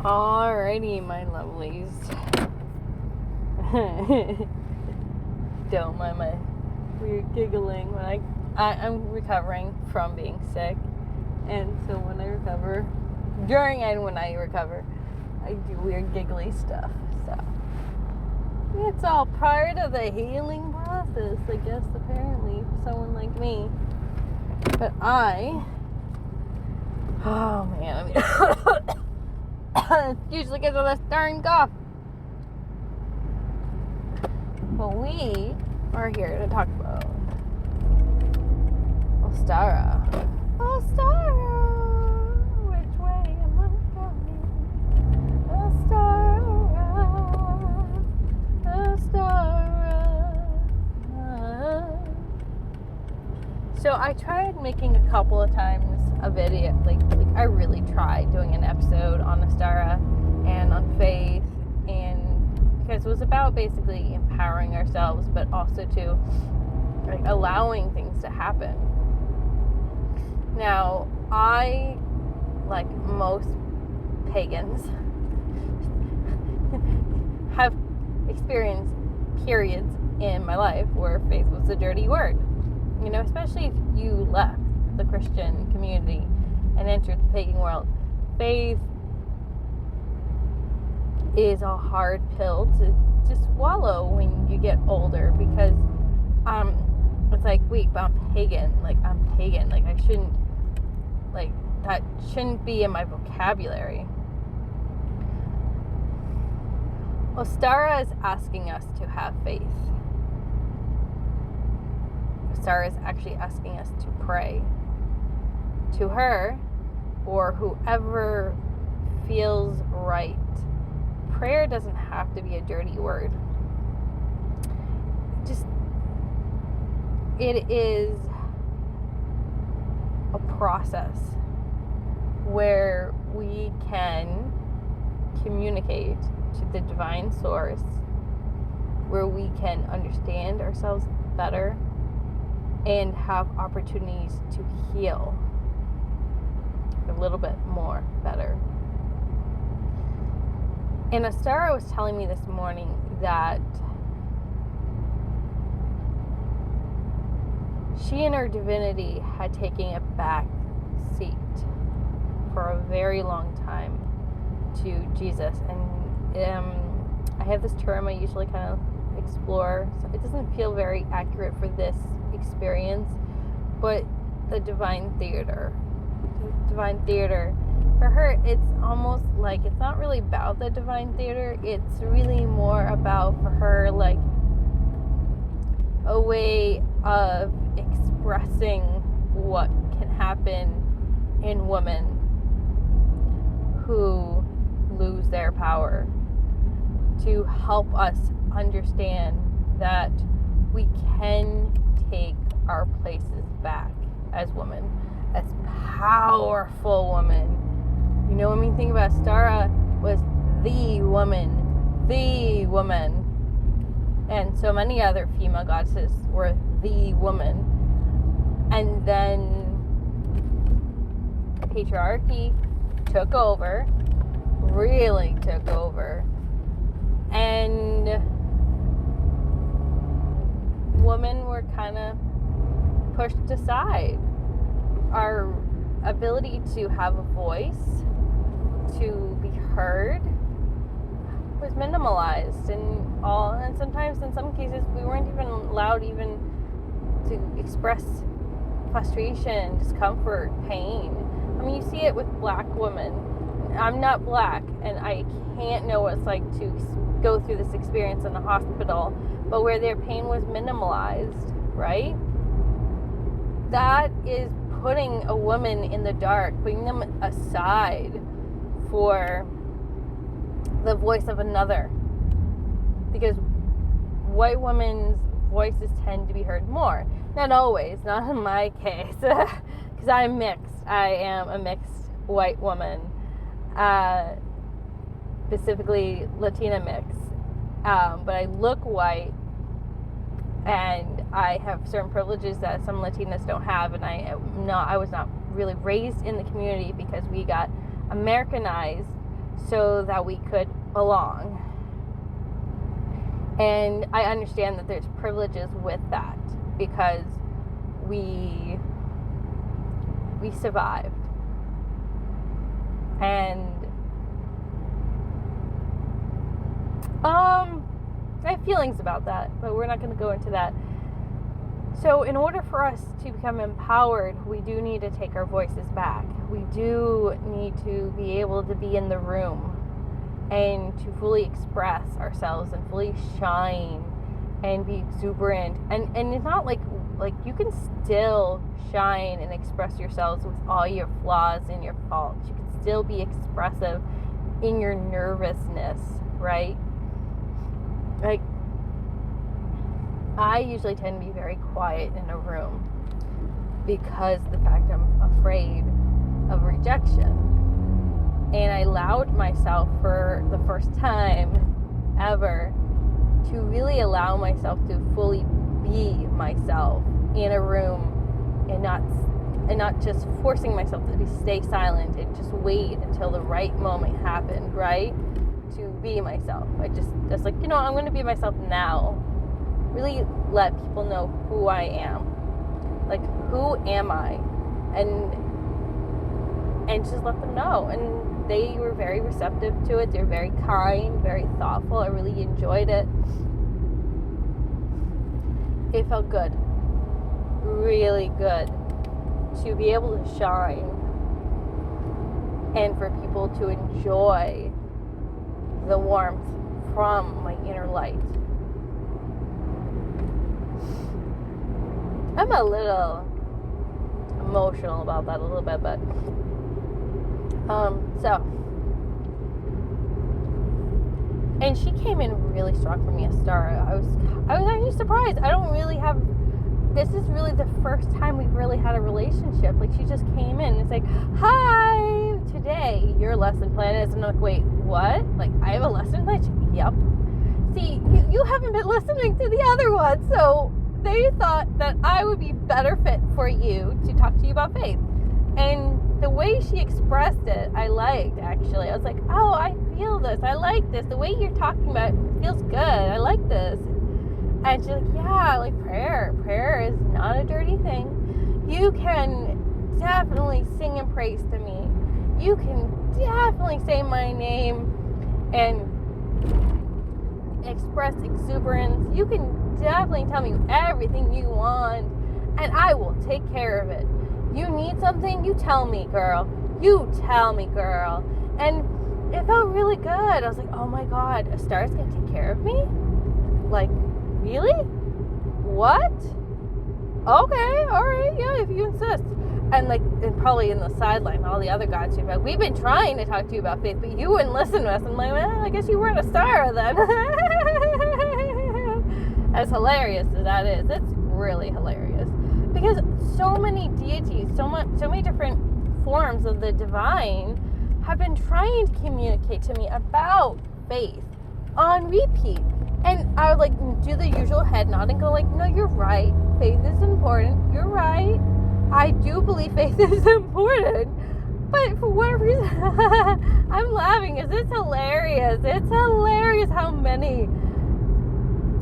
Alrighty, my lovelies. Don't mind my weird giggling when I'm recovering from being sick. And so when I recover, during and when I recover, I do weird giggly stuff. So it's all part of the healing process, I guess, apparently, for someone like me. But oh man, it's usually because of this darn cough. But we are here to talk about OSTARA. OSTARA, which way am I going? OSTARA. So I tried making a couple of times a video, like I really tried doing an episode on OSTARA and on faith, and because it was about basically empowering ourselves, but also to like allowing things to happen. Now, I, like most pagans, have experienced periods in my life where faith was a dirty word. You know, especially if you left the Christian community and entered the pagan world. Faith is a hard pill to swallow when you get older, because it's like, wait, but I'm pagan. Like, I shouldn't, like, that shouldn't be in my vocabulary. OSTARA is asking us to have faith. OSTARA is actually asking us to pray to her or whoever feels right. Prayer doesn't have to be a dirty word. It is a process where we can communicate to the divine source, where we can understand ourselves better and have opportunities to heal a little bit more better. And OSTARA was telling me this morning that she and her divinity had taken a back seat for a very long time to Jesus. And I have this term I usually kind of explore, so it doesn't feel very accurate for this experience, but the divine theater. For her, it's almost like it's not really about the divine theater. It's really more about, for her, like a way of expressing what can happen in women who lose their power, to help us understand that we can take our places back as women, as powerful women. You know, when we think about OSTARA was the woman, and so many other female goddesses were the woman. And then patriarchy took over, really took over, and women were kind of pushed aside. Our ability to have a voice, to be heard, was minimalized, and sometimes, in some cases, we weren't even allowed even to express frustration, discomfort, pain. I mean, you see it with black women. I'm not black, and I can't know what it's like to go through this experience in a hospital, but where their pain was minimalized, right? That is putting a woman in the dark, putting them aside for the voice of another. Because white women's voices tend to be heard more. Not always, not in my case, because I'm mixed. I am a mixed white woman, specifically Latina mix. But I look white, and I have certain privileges that some Latinas don't have, and I was not really raised in the community because we got Americanized so that we could belong. And I understand that there's privileges with that because we survived. And I have feelings about that, but we're not going to go into that. So in order for us to become empowered, we do need to take our voices back. We do need to be able to be in the room and to fully express ourselves and fully shine and be exuberant. And it's not like you can still shine and express yourselves with all your flaws and your faults. You can still be expressive in your nervousness, right? Like, I usually tend to be very quiet in a room because the fact I'm afraid of rejection. And I allowed myself for the first time ever to really allow myself to fully be myself in a room and not just forcing myself to stay silent and just wait until the right moment happened, right? To be myself. I just like, I'm going to be myself now. Really let people know who I am. Like, who am I? And just let them know. And they were very receptive to it. They're very kind, very thoughtful. I really enjoyed it. It felt good. Really good. To be able to shine. And for people to enjoy the warmth from my inner light. I'm a little emotional about that a little bit, but and she came in really strong for me, OSTARA. I was actually surprised. I don't really have. This is really the first time we've really had a relationship. Like, she just came in and it's like, hi, today your lesson plan is, and I'm like, wait, what? Like, I have a lesson plan? She, yep. See, you haven't been listening to the other one, so they thought that I would be better fit for you to talk to you about faith. And the way she expressed it, I liked, actually. I was like, oh, I feel this. I like this. The way you're talking about it feels good. I like this. And she's like, yeah, like prayer. Prayer is not a dirty thing. You can definitely sing and praise to me. You can definitely say my name and express exuberance. You can definitely tell me everything you want, and I will take care of it. You need something, you tell me, girl. You tell me, girl. And it felt really good. I was like, oh my God, OSTARA's gonna take care of me? Like, really? What? Okay, alright, yeah, if you insist. And probably in the sideline, all the other gods would be like, we've been trying to talk to you about faith, but you wouldn't listen to us. I'm like, well, I guess you weren't OSTARA then. As hilarious as that is, it's really hilarious. Because so many deities, so many different forms of the divine have been trying to communicate to me about faith on repeat. And I would do the usual head nod and go no, you're right. Faith is important. You're right. I do believe faith is important. But for whatever reason, I'm laughing because it's hilarious. It's hilarious how many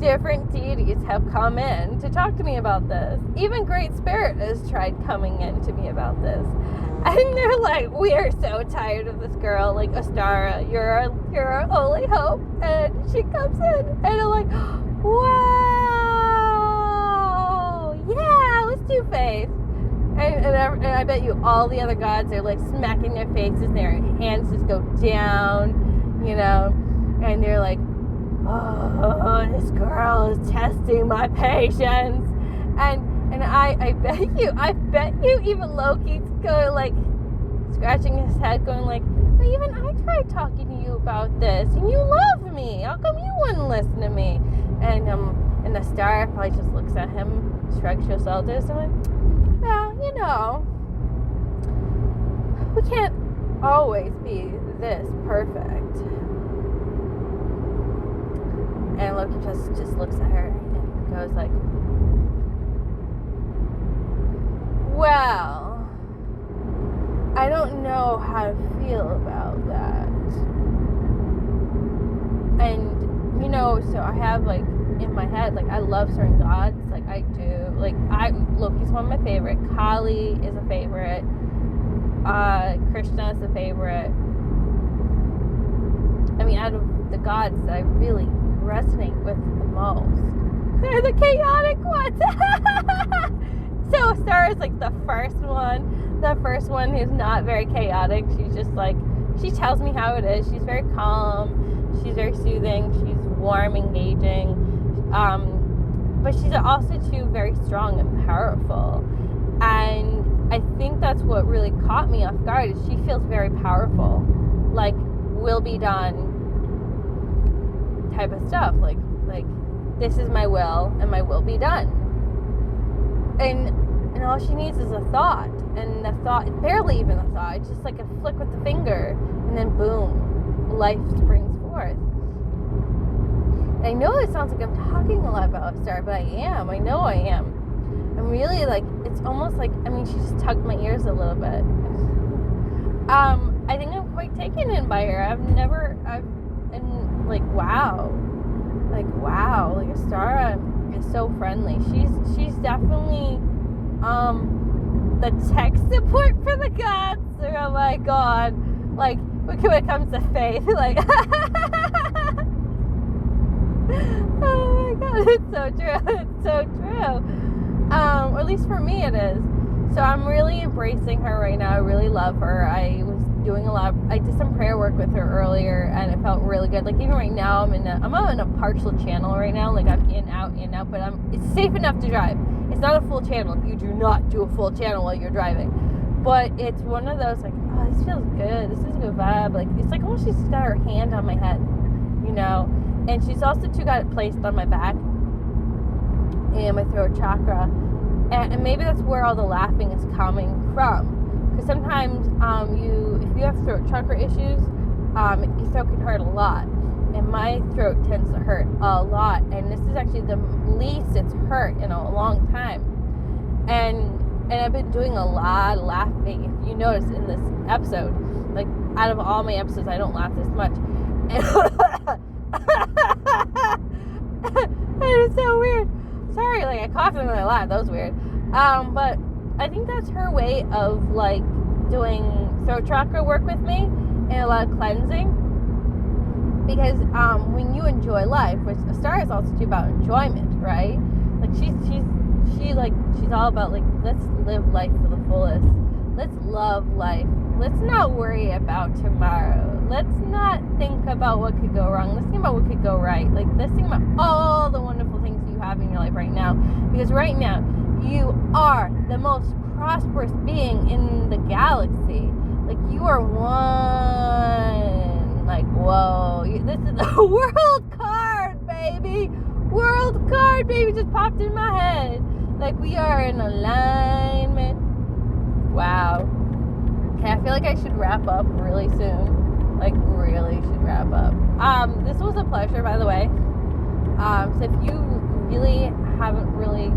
different deities have come in to talk to me about this. Even Great Spirit has tried coming in to me about this. And they're like, we are so tired of this girl. Like, OSTARA, you're our only hope. And she comes in and I'm like, wow, yeah, let's do faith. And I bet you all the other gods are smacking their faces and their hands just go down, and they're like, oh, this girl is testing my patience. And I bet you even Loki's going scratching his head going well, even I tried talking to you about this and you love me. How come you wouldn't listen to me? And OSTARA probably just looks at him, shrugs her shoulders, and well, we can't always be this perfect. And Loki just looks at her and goes well, I don't know how to feel about that. so I have, like, in my head, like, I love certain gods. Like, I do. Like, Loki's one of my favorite. Kali is a favorite. Krishna is a favorite. I mean, out of the gods that I really resonate with the most, they're the chaotic ones. So Ostara is, like, the first one who's not very chaotic. She's just, like, she tells me how it is. She's very calm. She's very soothing. She's warm, engaging. But she's also, too, very strong and powerful. And I think that's what really caught me off guard, is she feels very powerful. Like, will be done type of stuff. Like, this is my will, and my will be done. And all she needs is a thought. And the thought, barely even a thought, it's just like a flick with the finger, and then boom, life springs forth. And I know it sounds like I'm talking a lot about Ostara, but I am. I know I am. I'm really, like, it's almost like, I mean, she just tugged my ears a little bit. I think I'm quite taken in by her. Wow. Like, Ostara is so friendly. She's definitely, the tech support for the gods. Oh my god. Like, when it comes to faith, like, oh my god, it's so true. It's so true. Or at least for me it is. So I'm really embracing her right now. I really love her. I did some prayer work with her earlier, and it felt really good. Like, even right now, I'm in a partial channel right now. Like, I'm in, out, but it's safe enough to drive. It's not a full channel. You do not do a full channel while you're driving. But it's one of those, like, oh, this feels good. This is a good vibe. Like, it's like almost she's got her hand on my head, you know? And she's also, too, got it placed on my back and my throat chakra. And maybe that's where all the laughing is coming from. Because sometimes if you have throat chakra issues, your throat can hurt a lot. And my throat tends to hurt a lot. And this is actually the least it's hurt in a long time. And I've been doing a lot of laughing. If you notice in this episode, like, out of all my episodes, I don't laugh this much. It is so weird. Sorry, like, I coughed and then I laughed. That was weird. But I think that's her way of, like, doing throat chakra work with me and a lot of cleansing. Because when you enjoy life, which Ostara is also too about enjoyment, right? Like, she's all about, like, let's live life to the fullest. Let's love life. Let's not worry about tomorrow. Let's not think about what could go wrong. Let's think about what could go right. Like, let's think about all the wonderful things you have in your life right now. Because right now, you are the most prosperous being in the galaxy. Like, you are one. Like, whoa. This is a world card, baby. World card, baby, just popped in my head. Like, we are in alignment. Wow. Okay, I feel like I should wrap up really soon. Like, really should wrap up. This was a pleasure, by the way. So if you really haven't really,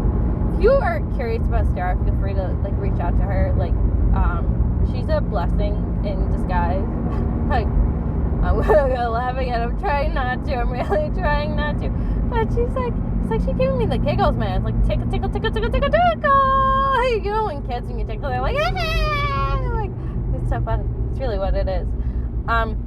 if you are curious about Ostara, feel free to, like, reach out to her. Like, she's a blessing in disguise. Like, I'm gonna laugh again. I'm trying not to. I'm really trying not to. But she's like, it's like she's giving me the giggles, man. It's like, tickle, tickle, tickle, tickle, tickle, tickle. You know, when kids, when you tickle, they're like, ah! Like, it's so funny. It's really what it is. I'm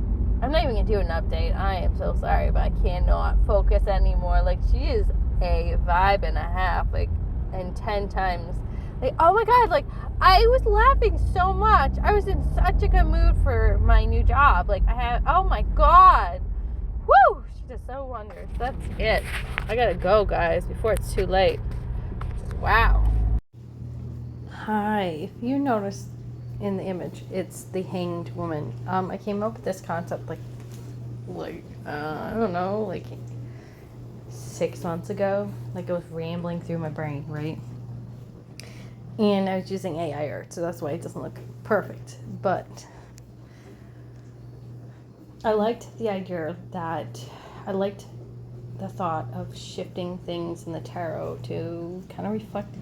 not even gonna do an update. I am so sorry, but I cannot focus anymore. Like, she is a vibe and a half, like, and 10 times. Like, oh my god, like, I was laughing so much. I was in such a good mood for my new job. Like, oh my god. Woo! She does so wonders. That's it. I gotta go, guys, before it's too late. I Hi, if you notice in the image, it's the hanged woman. I came up with this concept like I don't know, like 6 months ago. Like, it was rambling through my brain, right? And I was using AI art, so that's why it doesn't look perfect. But I liked the idea that I liked the thought of shifting things in the tarot to kind of reflect,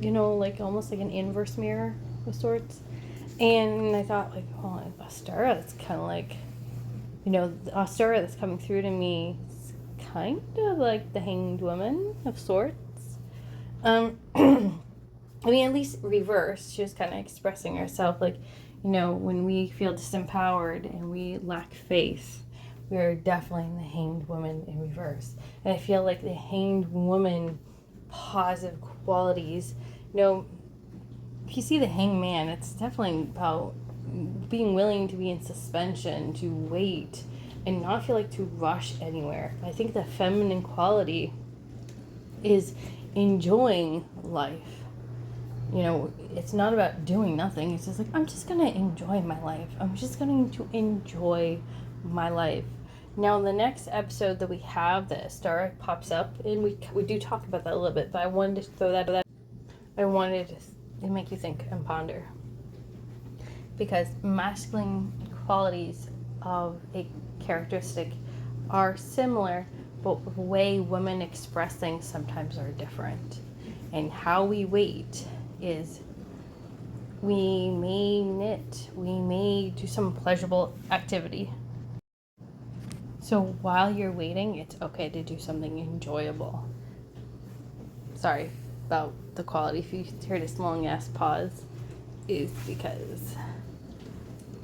you know, like almost like an inverse mirror of sorts. And I thought, like, oh, Ostara, it's kind of like, The Ostara that's coming through to me is kind of like the Hanged Woman of sorts. I mean, at least reverse. She was kind of expressing herself like, when we feel disempowered and we lack faith, we are definitely the Hanged Woman in reverse. And I feel like the Hanged Woman positive qualities, if you see the Hanged Man, it's definitely about being willing to be in suspension, to wait, and not feel like to rush anywhere. I think the feminine quality is enjoying life. It's not about doing nothing. It's just like, I'm just going to enjoy my life. I'm just going to enjoy my life. Now, the next episode that we have, the star pops up, and we do talk about that a little bit, but I wanted to throw that. I wanted to make you think and ponder. Because masculine qualities of a characteristic are similar, but the way women express things sometimes are different. And how we wait is we may knit, we may do some pleasurable activity. So while you're waiting, it's okay to do something enjoyable. Sorry about the quality. If you heard this long ass pause, is because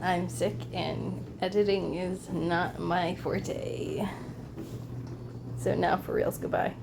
I'm sick and editing is not my forte. So now for reals, goodbye.